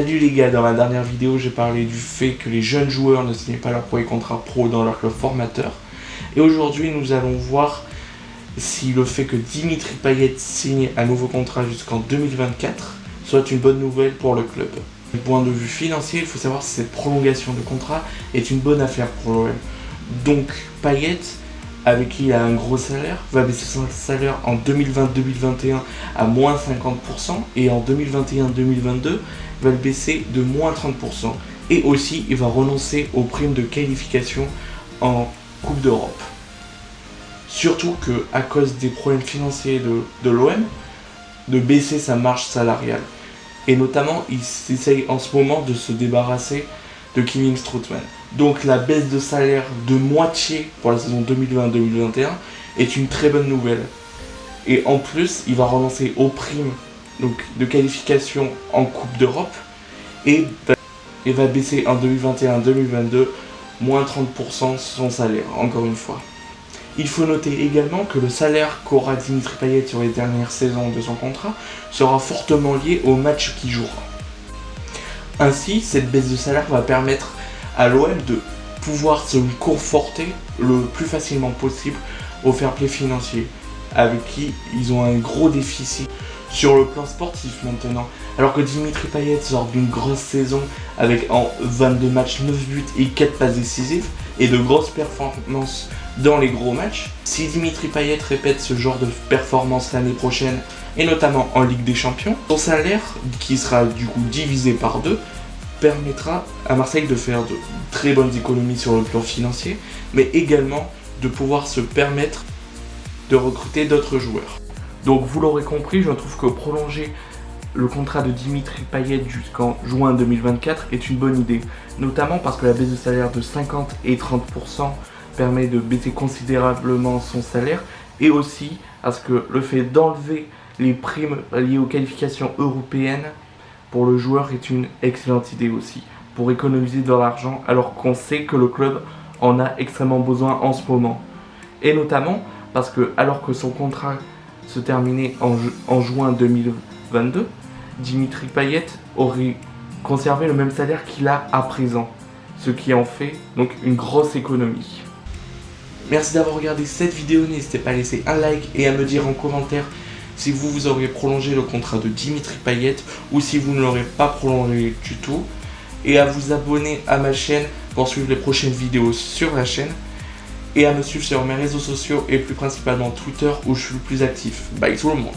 Salut les gars, dans la dernière vidéo j'ai parlé du fait que les jeunes joueurs ne signaient pas leur premier contrat pro dans leur club formateur. Et aujourd'hui nous allons voir si le fait que Dimitri Payet signe un nouveau contrat jusqu'en 2024 soit une bonne nouvelle pour le club. Du point de vue financier, il faut savoir si cette prolongation de contrat est une bonne affaire pour l'OM. Donc Payet, avec qui il a un gros salaire, va baisser son salaire en 2020-2021 à moins 50% et en 2021-2022 va le baisser de moins 30%. Et aussi il va renoncer aux primes de qualification en Coupe d'Europe. Surtout que à cause des problèmes financiers de l'OM, de baisser sa marge salariale. Et notamment il essaye en ce moment de se débarrasser de Kevin Strootman. Donc la baisse de salaire de moitié pour la saison 2020-2021 est une très bonne nouvelle. Et en plus, il va renoncer aux primes de qualification en Coupe d'Europe et va baisser en 2021-2022 moins 30% son salaire, encore une fois. Il faut noter également que le salaire qu'aura Dimitri Payet sur les dernières saisons de son contrat sera fortement lié au match qu'il jouera. Ainsi, cette baisse de salaire va permettre à l'OM de pouvoir se conforter le plus facilement possible au fair play financier, avec qui ils ont un gros déficit sur le plan sportif maintenant. Alors que Dimitri Payet sort d'une grosse saison avec en 22 matchs 9 buts et 4 passes décisives et de grosses performances dans les gros matchs. Si Dimitri Payet répète ce genre de performance l'année prochaine et notamment en Ligue des Champions, son salaire, qui sera du coup divisé par 2, permettra à Marseille de faire de très bonnes économies sur le plan financier, mais également de pouvoir se permettre de recruter d'autres joueurs. Donc vous l'aurez compris, je trouve que prolonger le contrat de Dimitri Payet jusqu'en juin 2024 est une bonne idée, notamment parce que la baisse de salaire de 50 et 30% permet de baisser considérablement son salaire, et aussi parce que le fait d'enlever les primes liées aux qualifications européennes pour le joueur est une excellente idée aussi, pour économiser de l'argent alors qu'on sait que le club en a extrêmement besoin en ce moment. Et notamment parce que alors que son contrat se terminait en juin 2022, Dimitri Payet aurait conservé le même salaire qu'il a à présent, ce qui en fait donc une grosse économie. Merci d'avoir regardé cette vidéo, n'hésitez pas à laisser un like et à me dire en commentaire si vous auriez prolongé le contrat de Dimitri Payet ou si vous ne l'aurez pas prolongé du tout, et à vous abonner à ma chaîne pour suivre les prochaines vidéos sur la chaîne et à me suivre sur mes réseaux sociaux et plus principalement Twitter où je suis le plus actif. Bye tout le monde.